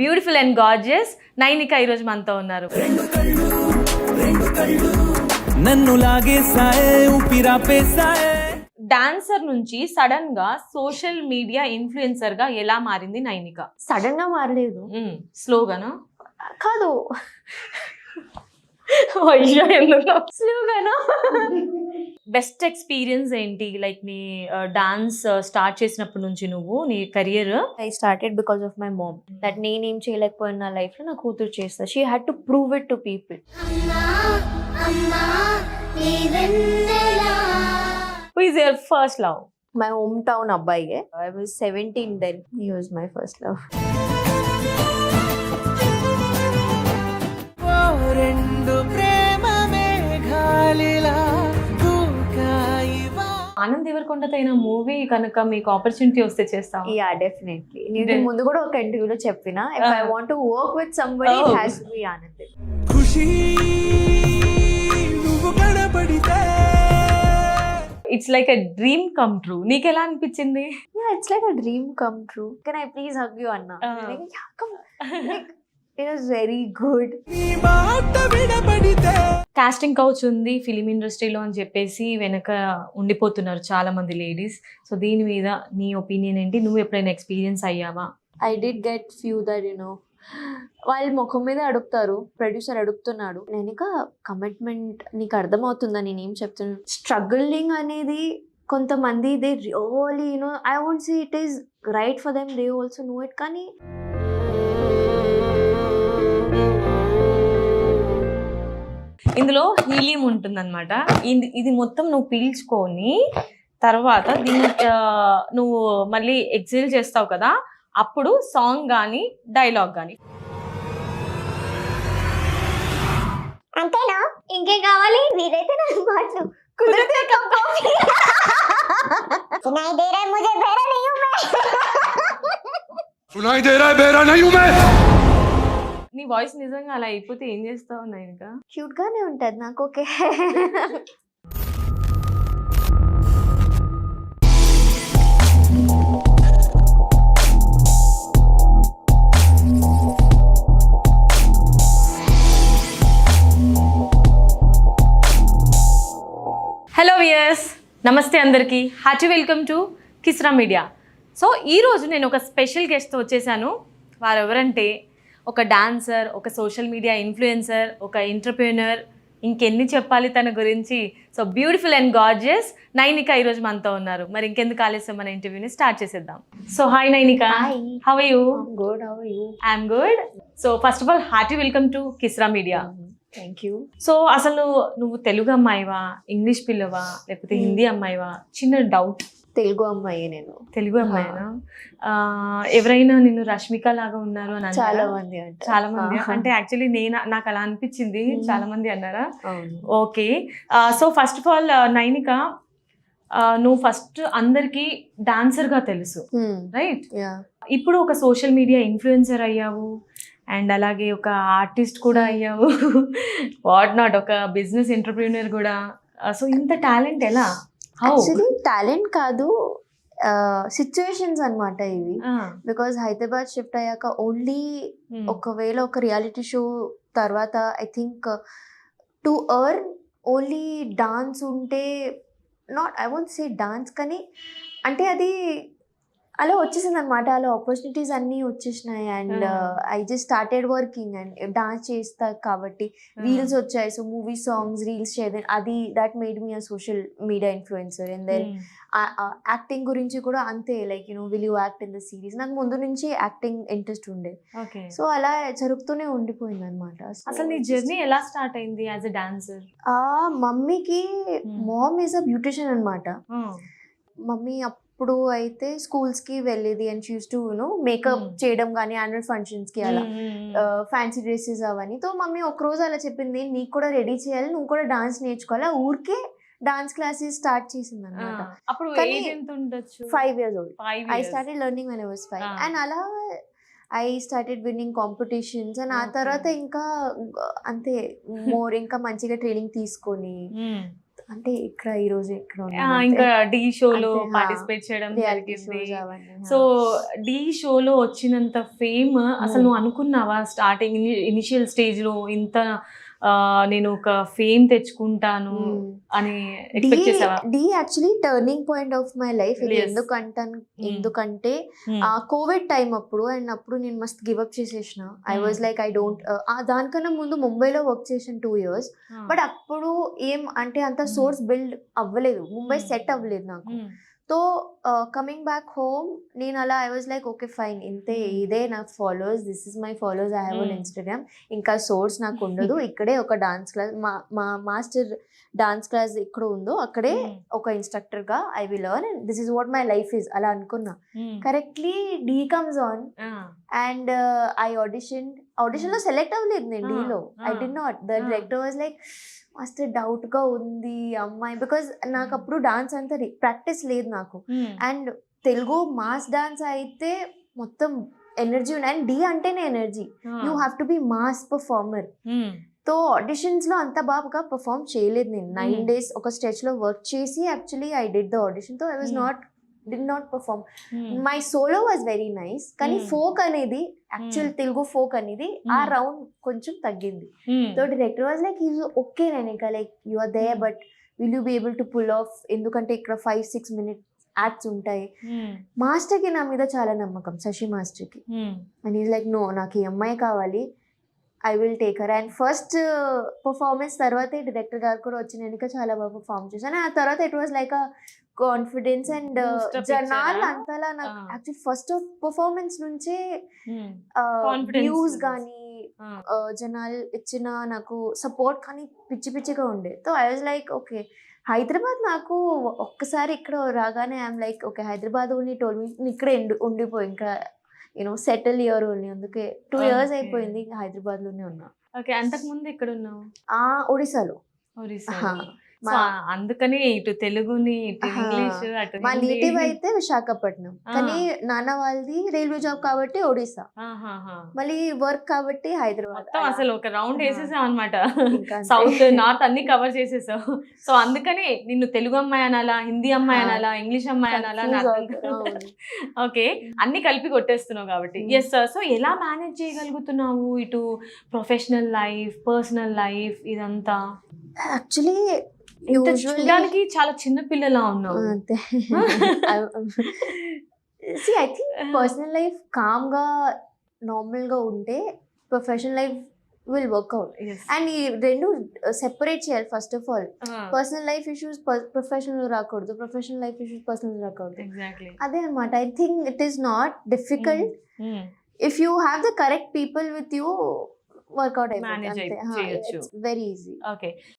Beautiful and gorgeous Nainika ఈరోజు మనతో ఉన్నారు. నన్ను లాగేసాయే ఊపిరాపేసాయే. డాన్సర్ నుంచి సడన్ గా సోషల్ మీడియా ఇన్ఫ్లుయెన్సర్ గా ఎలా మారింది నైనిక? సడన్ గా మారలేదు, స్లోగానా? కాదు అయ్యో ఎందుకు స్లోగాను. బెస్ట్ ఎక్స్పీరియన్స్ ఏంటి? లైక్ నీ డాన్స్ స్టార్ట్ చేసినప్పటి నుంచి నువ్వు నీ career. I started because of my mom. That నేనేం చేయలేకపోయిన నా లైఫ్ లో నా కూతురు చేస్తా. She had to prove it to people. Who is your first love? My hometown అబ్బాయి. I was 17 then. He was my first love. రెండు ప్రేమ మేఘాలిలా దూకాయివా. ఆనంద్ దేవరకొండతో అయిన మూవీ కనుక మీకు ఆపర్చునిటీ వస్తే చేస్తాం. Yeah definitely. నేను ముందు కూడా ఒక ఇంటర్వ్యూలో చెప్పిన, if I want to work with somebody it has to be Anand. Khushi నువ్వు కనబడితే it's like a dream come true. నీకు ఎలా అనిపించింది? Yeah it's like a dream come true. Can I please hug you అన్నా? Yeah come. It was very good. నీ మాట వినబడితే casting couch ఉంది ఫిలిం ఇండస్ట్రీలో అని చెప్పేసి వెనక ఉండిపోతున్నారు చాలా మంది లేడీస్. సో దీని మీద నీ ఒపీనియన్ ఏంటి? నువ్వు ఎప్పుడైనా ఎక్స్పీరియన్స్ అయ్యావా? I did get few that వాళ్ళు ముఖం మీద అడుగుతారు, ప్రొడ్యూసర్ అడుగుతున్నాడు, నేను ఇంకా కమిట్మెంట్ నీకు అర్థమవుతుందా నేనేం చెప్తున్నాను? స్ట్రగులింగ్ అనేది కొంతమంది they really I won't say it is right for them, they also know it. కానీ ఇందులో హీలియం ఉంటుందన్నమాట. ఇది మొత్తం నువ్వు పీల్చుకొని తర్వాత దీన్ని నువ్వు మళ్ళీ ఎక్సేల్ చేస్తావు కదా, అప్పుడు సాంగ్ కానీ డైలాగ్ కానీ. అంతేనా? ఇంకేం కావాలి? వీరైతే నాకు మాటలు కుదిరితే सुनाई दे रहा है मुझे, बहरा नहीं हूं मैं. सुनाई दे रहा है बेरा नहीं हूं मैं. నీ వాయిస్ నిజంగా అలా అయిపోతే ఏం చేస్తావు నైనిక? క్యూట్ గానే ఉంటది నాకు. ఓకే. హలో వియర్స్, నమస్తే అందరికీ. Hearty welcome to Kisra media. So ఈరోజు నేను ఒక స్పెషల్ గెస్ట్తో వచ్చేసాను. వారు ఎవరంటే ఒక డాన్సర్, ఒక సోషల్ మీడియా ఇన్ఫ్లుయెన్సర్, ఒక ఎంటర్‌ప్రెన్యూర్, ఇంకెన్ని చెప్పాలి తన గురించి. So beautiful and gorgeous Nainika ఈరోజు మనతో ఉన్నారు. మరి ఇంకెందుకు ఆలస్యం, మన ఇంటర్వ్యూని స్టార్ట్ చేసేద్దాం. So hi Nainika. Hi. How are you? Good. How are you? I'm good. So first of all hearty welcome to Kisra media. Thank you. So అసలు నువ్వు తెలుగు అమ్మాయివా, ఇంగ్లీష్ పిల్లవా, లేకపోతే హిందీ అమ్మాయివా? చిన్న డౌట్. తెలుగు అమ్మాయి నేను. తెలుగు అమ్మాయినా? ఎవరైనా నిన్ను రష్మిక లాగా ఉన్నారు అని చాలా అన్నారా? మంది అంటారు. చాలా మంది అంటే యాక్చువల్లీ నాకు అలా అనిపించింది. చాలా మంది అన్నారా? అవును. Okay. So first of all Nainika, నువ్వు ఫస్ట్ అందరికి డాన్సర్ గా తెలుసు, రైట్? యా. ఇప్పుడు ఒక సోషల్ మీడియా ఇన్ఫ్లుయెన్సర్ అయ్యావు, అండ్ అలాగే ఒక ఆర్టిస్ట్ కూడా అయ్యావు, వాట్ నాట్, ఒక బిజినెస్ ఎంటర్‌ప్రెన్యూర్ కూడా. సో ఇంత టాలెంట్ ఎలా? హౌ? యాక్చువల్లీ టాలెంట్ కాదు, సిచ్యువేషన్స్ అన్నమాట ఇవి. బికాజ్ హైదరాబాద్ షిఫ్ట్ అయ్యాక ఓన్లీ ఒకవేళ ఒక రియాలిటీ షో తర్వాత I think to earn only dance ఉంటే, not I won't say dance, కానీ అంటే అది అలా వచ్చేసింది అనమాట. అలా ఆపర్చునిటీస్ అన్నీ వచ్చేసినాయి. And I just started working and dance చేస్తా కాబట్టి రీల్స్ వచ్చాయి. సో మూవీ సాంగ్స్ రీల్స్ చేయడం, అది that made me a social media influencer. And than acting గురించి కూడా అంతే. Like will you act in the series? నాకు ముందు నుంచి యాక్టింగ్ ఇంట్రెస్ట్ ఉండే. సో అలా జరుగుతూనే ఉండిపోయింది అనమాట. అసలు నీ జర్నీ ఎలా స్టార్ట్ అయింది యాజ్ ఎ డాన్సర్? మమ్మీకి మామ్ ఈజ్ అ బ్యూటిషియన్ అనమాట. మమ్మీ అప్పుడు అయితే స్కూల్స్కి వెళ్ళేది and she used to make up చేయడం కానీ యాన్యువల్ ఫంక్షన్స్కి అలా ఫ్యాన్సీ డ్రెస్సెస్ అవన్నీ. సో మమ్మీ ఒకరోజు అలా చెప్పింది, నీకు కూడా రెడీ చేయాలి, నువ్వు కూడా డాన్స్ నేర్చుకోవాలి. ఊరికే డాన్స్ క్లాసెస్ స్టార్ట్ చేసింది అనమాట. అప్పుడు ఏజ్ ఎంత ఉండొచ్చు? 5 years old. 5 I years. started learning when I was 5. And అలా I started winnowing competitions. And ఆ తర్వాత ఇంకా అంతే మోర్ ఇంకా మంచిగా ట్రైనింగ్ తీసుకొని అంటే ఇక్కడ ఈ రోజు ఇక్కడ ఇంకా డి షోలో అంతే, పార్టిసిపేట్ చేయడం రియాలిటీ జరిగింది. షోస్ అవన్నీ. సో డి షోలో వచ్చినంత ఫేమ్ అసలు నువ్వు అనుకున్నావా స్టార్టింగ్ ఇనిషియల్ స్టేజ్ లో ఇంత నేను ఒక ఫేమ్ తెచ్చుకుంటాను అని ఎక్స్పెక్ట్ చేసావా? The actually turning point of my life. ఇది Yes. ఎందుకంటే ఆ కోవిడ్ టైం అప్పుడు, అండ్ అప్పుడు నేను మస్త్ గివప్ చేసేసిన. I was like I don't, దానికన్నా ముందు ముంబైలో వర్క్ చేసిన 2 years. బట్ అప్పుడు ఏం అంటే అంత సోర్స్ బిల్డ్ అవ్వలేదు, ముంబై సెట్ అవ్వలేదు నాకు. సో కమింగ్ బ్యాక్ హోమ్ నేను అలా I was like okay fine, ఇంతే, ఇదే నా followers, this is my followers, I have on Instagram. ఇంకా సోర్స్ నాకు ఉండదు. ఇక్కడే ఒక డాన్స్ క్లాస్, మా మాస్టర్ డాన్స్ క్లాస్ ఎక్కడ ఉందో అక్కడే ఒక ఇన్స్ట్రక్టర్ గా I will learn, and this is what my life is, అలా అనుకున్నా. Correctly Dhee comes on and I audition లో సెలెక్ట్ అవ్వలేదు నేను డీలో. I did not. The director was like మస్తు డౌట్ గా ఉంది అమ్మాయి, బికాజ్ నాకు అప్పుడు డాన్స్ అంతా ప్రాక్టీస్ లేదు నాకు. అండ్ తెలుగు మాస్ డాన్స్ అయితే మొత్తం ఎనర్జీ ఉంది, అండ్ డి అంటేనే energy. You have to be mass performer. So auditions లో అంత బాగా పర్ఫార్మ్ చేయలేదు నేను. 9 days ఒక స్టేజ్ లో వర్క్ చేసి actually I did the audition. So I was did not perform. My solo was very nice, కానీ ఫోక్ అనేది యాక్చువల్ తెలుగు ఫోక్ అనేది ఆ రౌండ్ కొంచెం తగ్గింది. So director was like is okay Renika, like you are there, but will you be able to pull off, ఎందుకంటే ఇక్కడ 5-6 minute acts ఉంటాయి. Master కి నా మీద చాలా నమ్మకం, శశి మాస్టర్ కి. అండ్ ఈజ్ లైక్ నో, నాకు ఈ అమ్మాయి కావాలి, I will take her. And first performance తర్వాతే డైరెక్టర్ గారు కూడా వచ్చి నేను చాలా బాగా పర్ఫార్మ్ చేశాను. ఆ తర్వాత it was like a confidence and జనాలు అంతలా నాకు యాక్చువల్లీ ఫస్ట్ పర్ఫార్మెన్స్ నుంచే వ్యూస్ కానీ జనాలు ఇచ్చిన నాకు సపోర్ట్ కానీ పిచ్చి పిచ్చిగా ఉండే. So I was like okay, Hyderabad నాకు ఒక్కసారి ఇక్కడ రాగానే I'm like okay, Hyderabad only told me ఇక్కడే ఉండిపోయి ఇంకా సెటిల్ ఇయర్ ఓన్లీ. అందుకే 2 years అయిపోయింది హైదరాబాద్ లోనే ఉన్నా. ఓకే, అంతకు ముందు ఎక్కడ ఉన్నావు? ఒడిశాలో. సో అందుకని ఇటు తెలుగుని ఇటు ఇంగ్లీష్ అటు మా నేటివ్ అయితే విశాఖపట్నం, కానీ నాన్న వాళ్ళది రైల్వే జాబ్ కాబట్టి ఒడిశా, మళ్ళీ వర్క్ కాబట్టి హైదరాబాద్. మొత్తం అసలు ఒక రౌండ్ వేసేసావు అనమాట, సౌత్ నార్త్ అన్ని కవర్ చేసేసావు. సో అందుకని నిన్ను తెలుగు అమ్మాయి అనాలా, హిందీ అమ్మాయి అనాలా, ఇంగ్లీష్ అమ్మాయి అనాలా? ఓకే, అన్ని కలిపి కొట్టేస్తున్నావు కాబట్టి. Yes sir. సో ఎలా మేనేజ్ చేయగలుగుతున్నావు ఇటు ప్రొఫెషనల్ లైఫ్, పర్సనల్ లైఫ్ ఇదంతా? యాక్చువల్లీ చూడడానికి చాలా చిన్న పిల్లలా ఉన్నావు. See I think personal life calm గా నార్మల్ గా ఉంటే professional life will work out. And ఈ రెండు సెపరేట్ చేయాలి. First of all personal life issues professional రాకూడదు, ప్రొఫెషనల్ లైఫ్ ఇష్యూస్ పర్సనల్ రాకూడదు. అదే అనమాట. I think it is not difficult if you have the correct people with you, work out అయిపోతుంది. Very easy. Okay,